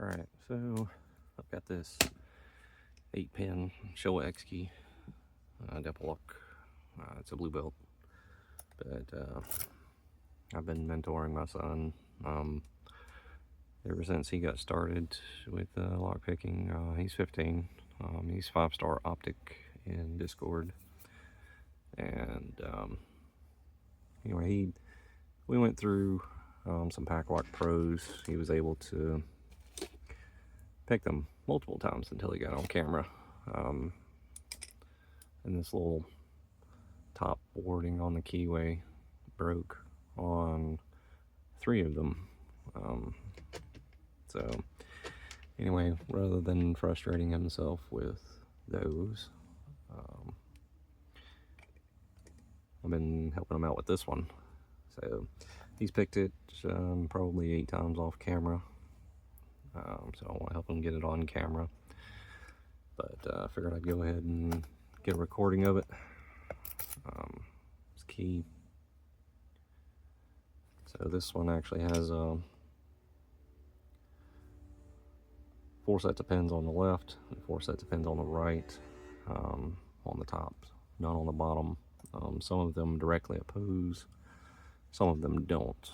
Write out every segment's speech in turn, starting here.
Alright, so I've got this 8-pin Showa X key double lock. It's a blue belt, but I've been mentoring my son ever since he got started with lock picking. He's 15. He's 5-star optic in Discord, and anyway, we went through some pack lock pros. He was able to pick them multiple times until he got on camera. And this little top boarding on the keyway broke on 3 of them. So anyway, rather than frustrating himself with those, I've been helping him out with this one. So he's picked it probably 8 times off camera. So I want to help him get it on camera, but I figured I'd go ahead and get a recording of it. It's key. So this one actually has 4 sets of pins on the left and 4 sets of pins on the right, on the top, none on the bottom. Some of them directly oppose, some of them don't.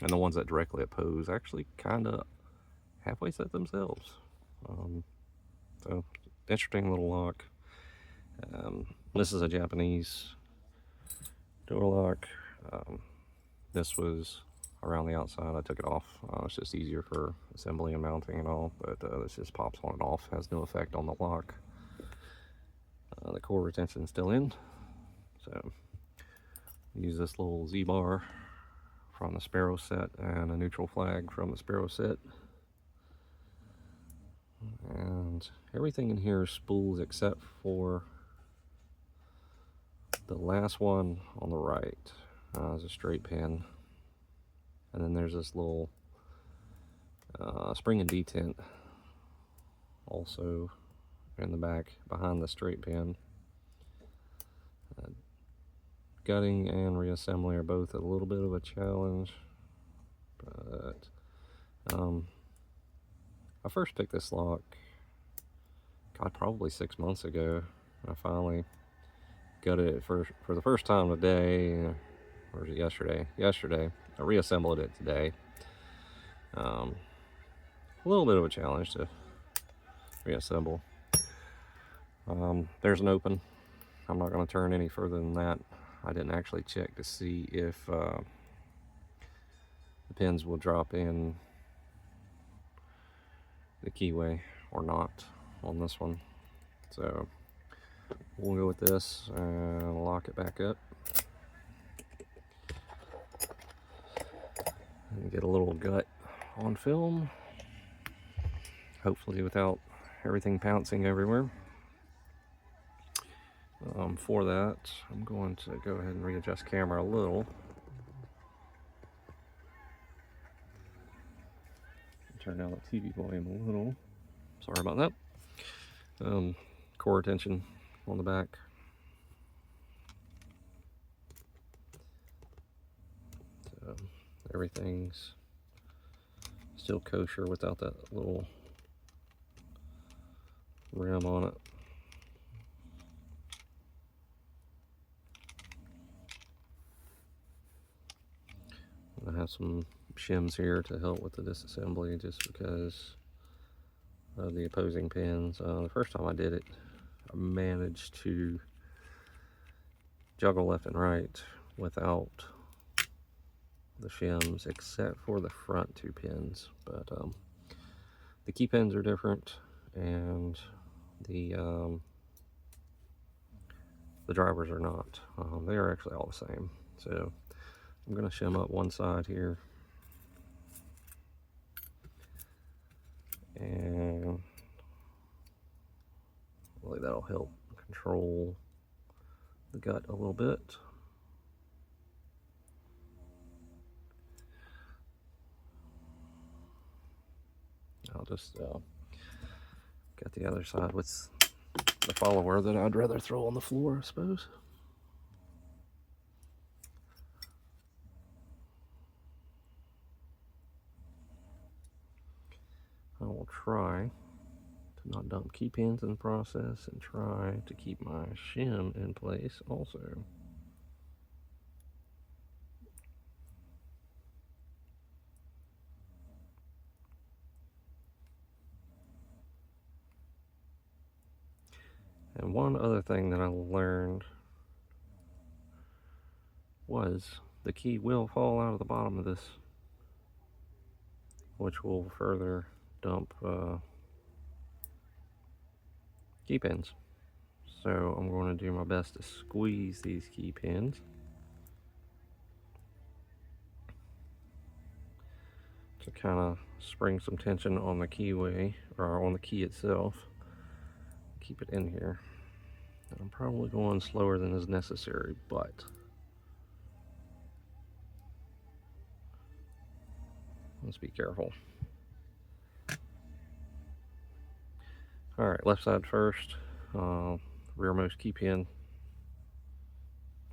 And the ones that directly oppose actually kind of halfway set themselves. So interesting little lock. This is a Japanese door lock. This was around the outside. I took it off. It's just easier for assembly and mounting and all, but this just pops on and off. Has no effect on the lock. The core retention is still in. So use this little Z-bar from the Sparrow set and a neutral flag from the Sparrow set. And everything in here is spools except for the last one on the right. Is a straight pin. And then there's this little spring and detent also in the back behind the straight pin. Gutting and reassembly are both a little bit of a challenge, but I first picked this lock, God, probably 6 months ago. I finally gutted it for the first time today, or was it yesterday? Yesterday. I reassembled it today. A little bit of a challenge to reassemble. There's an open. I'm not going to turn any further than that. I didn't actually check to see if the pins will drop in the keyway or not on this one. So we'll go with this and lock it back up and get a little gut on film, hopefully without everything pouncing everywhere. For that, I'm going to go ahead and readjust camera a little. Turn down the TV volume a little. Sorry about that. Core retention on the back. So everything's still kosher without that little rim on it. I have some shims here to help with the disassembly just because of the opposing pins. The first time I did it, I managed to juggle left and right without the shims except for the front 2 pins, but the key pins are different and the drivers are not. They are actually all the same. So I'm going to shim up one side here, and really that'll help control the gut a little bit. I'll just get the other side with the follower that I'd rather throw on the floor, I suppose. will try to not dump key pins in the process and try to keep my shim in place also. And one other thing that I learned was the key will fall out of the bottom of this, which will further dump key pins. So I'm going to do my best to squeeze these key pins to kind of spring some tension on the keyway, or on the key itself. Keep it in here. I'm probably going slower than is necessary, but let's be careful. Alright, left side first. Rearmost key pin.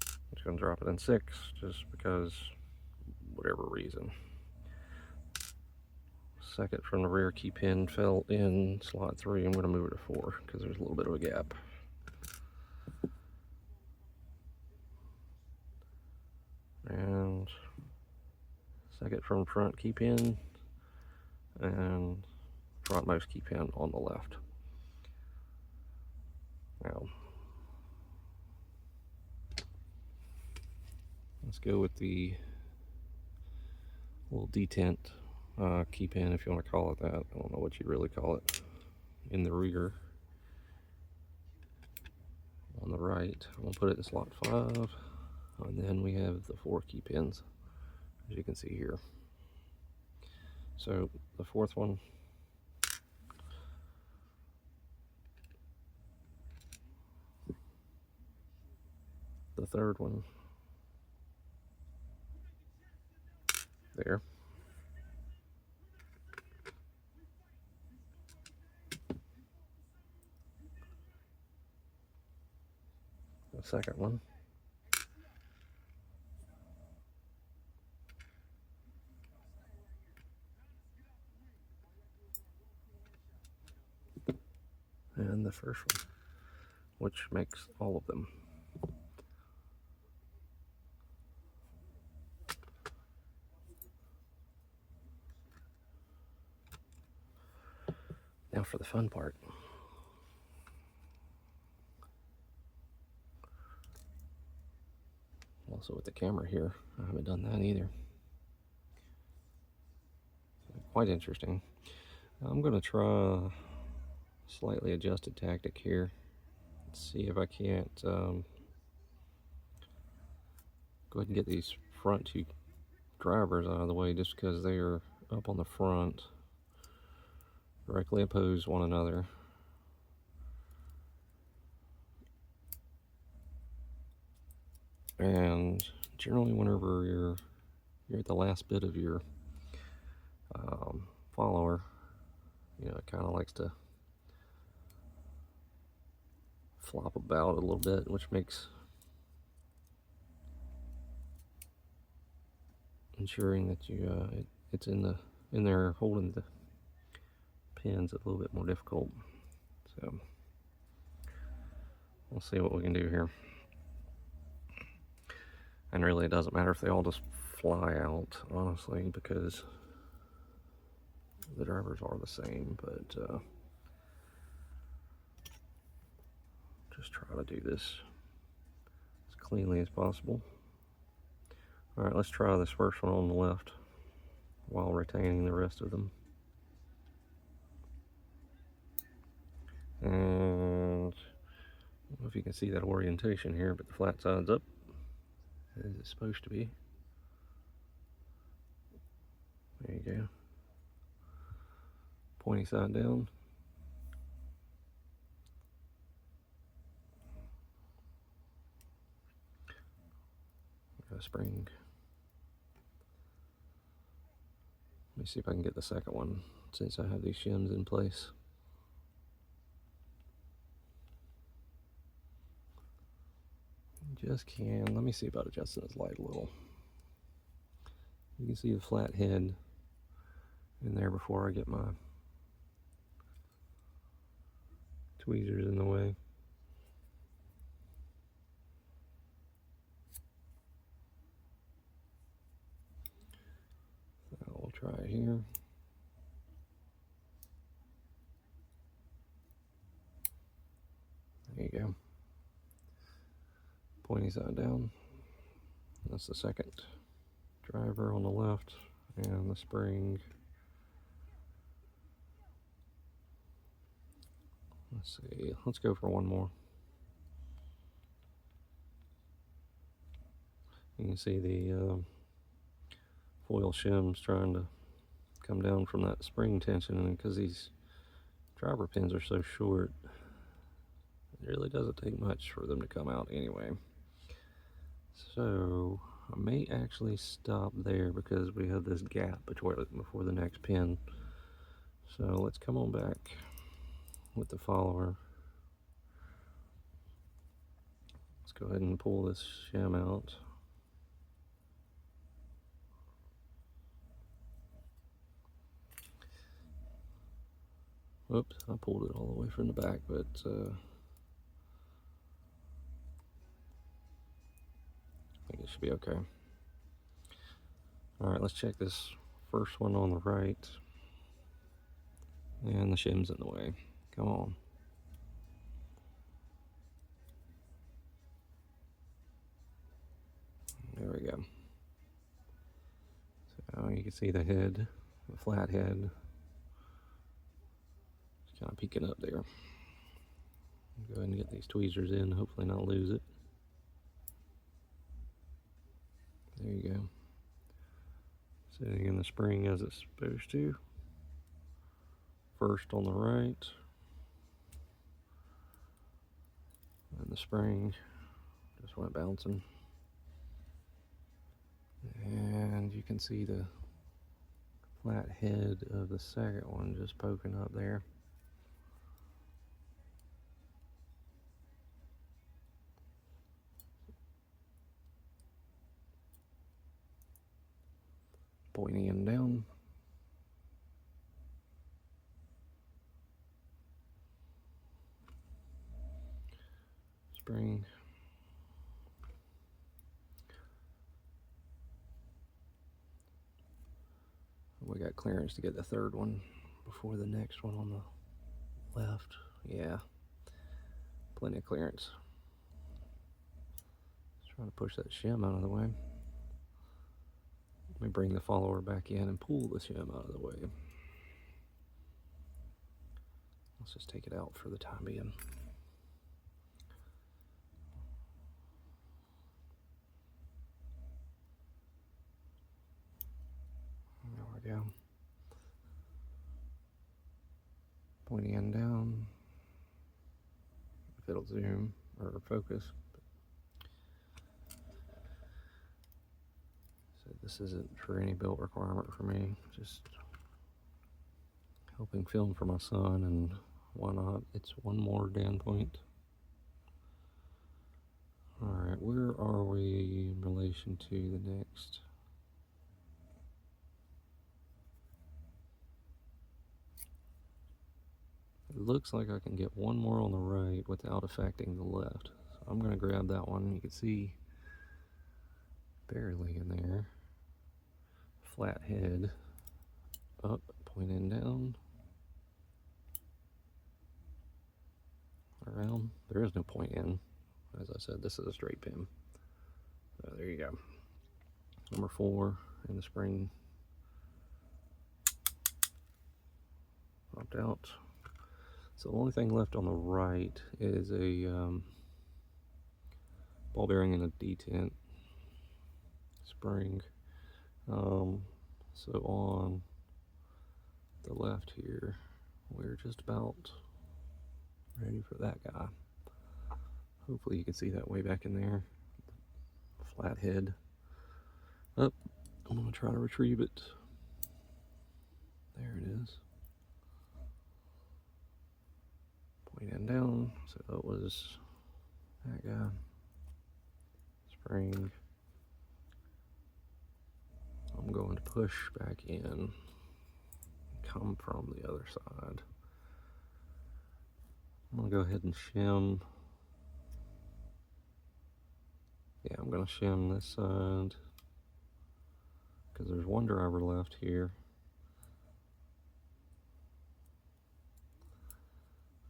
I'm just going to drop it in 6 just because, whatever reason. Second from the rear key pin fell in slot 3. I'm going to move it to 4 because there's a little bit of a gap. And second from front key pin and frontmost key pin on the left. Now, let's go with the little detent key pin, if you want to call it that. I don't know what you really call it. In the rear, on the right, I'm going to put it in slot 5. And then we have the 4 key pins, as you can see here. So the 4th one, the 3rd one, there. The 2nd one. And the 1st one, which makes all of them. Now for the fun part. Also with the camera here, I haven't done that either. Quite interesting. I'm going to try a slightly adjusted tactic here. Let's see if I can't go ahead and get these front 2 drivers out of the way, just because they are up on the front, directly opposed one another. And generally whenever you're at the last bit of your follower, you know, it kind of likes to flop about a little bit, which makes ensuring that you it's in there holding the pins a little bit more difficult. So we'll see what we can do here. And really it doesn't matter if they all just fly out, honestly, because the drivers are the same, but just try to do this as cleanly as possible. Alright, let's try this first one on the left while retaining the rest of them. And I don't know if you can see that orientation here, but the flat side's up as it's supposed to be. There you go. Pointy side down. Got a spring. Let me see if I can get the second one since I have these shims in place. Just can. Let me see about adjusting this light a little. You can see the flat head in there before I get my tweezers in the way. So we'll try it here. There you go. Pointy side down. That's the second driver on the left, and the spring. Let's see, let's go for one more. You can see the foil shims trying to come down from that spring tension, and because these driver pins are so short, it really doesn't take much for them to come out anyway. So I may actually stop there because we have this gap before the next pin. So let's come on back with the follower. Let's go ahead and pull this shim out. Whoops, I pulled it all the way from the back, but I think it should be okay. Alright, let's check this first one on the right. And the shim's in the way. Come on. There we go. So you can see the head, the flat head. It's kind of peeking up there. Go ahead and get these tweezers in, hopefully not lose it. There you go. Sitting in the spring as it's supposed to. First on the right. And the spring just went bouncing. And you can see the flat head of the second one just poking up there. Pointy end down. Spring. We got clearance to get the third one before the next one on the left. Yeah, plenty of clearance. Just trying to push that shim out of the way. Let me bring the follower back in and pull the shim out of the way. Let's just take it out for the time being. There we go. Pointy end down. If it'll zoom or focus. So this isn't for any build requirement for me. Just helping film for my son, and why not? It's one more down point. Alright, where are we in relation to the next? It looks like I can get one more on the right without affecting the left. So I'm going to grab that one. You can see barely in there. Flat head. Up, point in down. Around. There is no point in. As I said, this is a straight pin. So there you go. Number 4 in the spring. Popped out. So the only thing left on the right is a ball bearing and a detent spring. So on the left here, we're just about ready for that guy. Hopefully you can see that way back in there. Flat head. Up. I'm going to try to retrieve it. There it is. Point end down, so it was that guy. Spring. I'm going to push back in, come from the other side. I'm gonna go ahead and shim. Yeah, I'm gonna shim this side because there's one driver left here.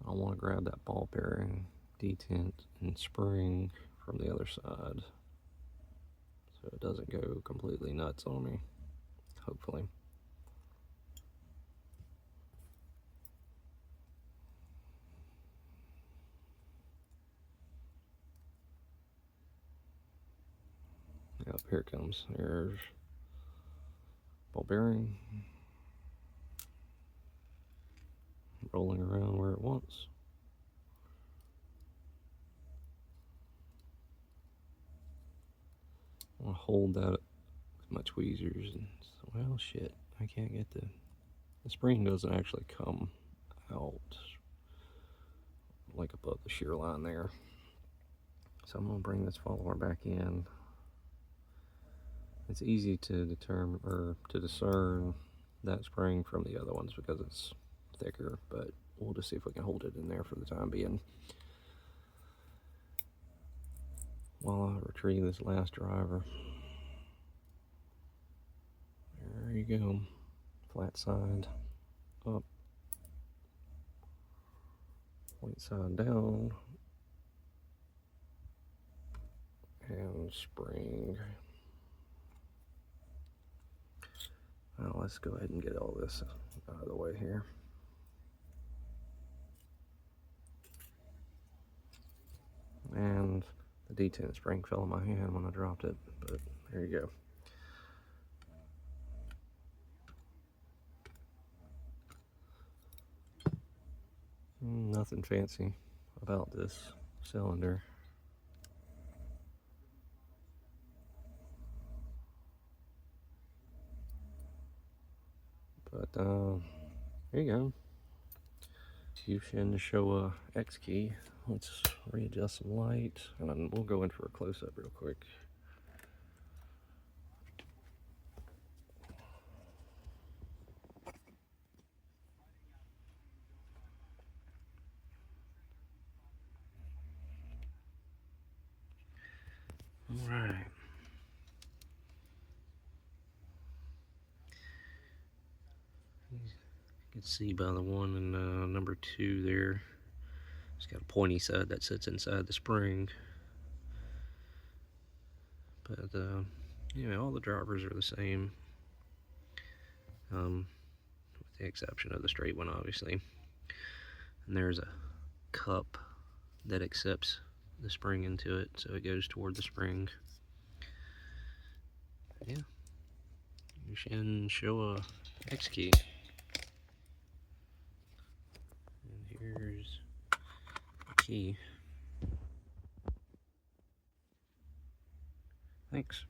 I want to grab that ball bearing, detent, and spring from the other side so it doesn't go completely nuts on me, hopefully. Yep, here it comes. There's ball bearing rolling around where it wants. I want to hold that with my tweezers. And, well, shit, I can't get the spring doesn't actually come out like above the shear line there. So I'm gonna bring this follower back in. It's easy to determine or to discern that spring from the other ones because it's thicker, but we'll just see if we can hold it in there for the time being while I retrieve this last driver. There you go. Flat side up, point side down, and spring. Now let's go ahead and get all this out of the way here. And the detent spring fell in my hand when I dropped it, but there you go. Nothing fancy about this cylinder. But here you go. U-Shin Showa X key. Let's readjust some light, and then we'll go in for a close-up real quick. All right. You can see by the one in number 2 there, it's got a pointy side that sits inside the spring. But you know, all the drivers are the same, with the exception of the straight one, obviously. And there's a cup that accepts the spring into it, so it goes toward the spring. Yeah, U-Shin Showa X key. And here's the key. Thanks.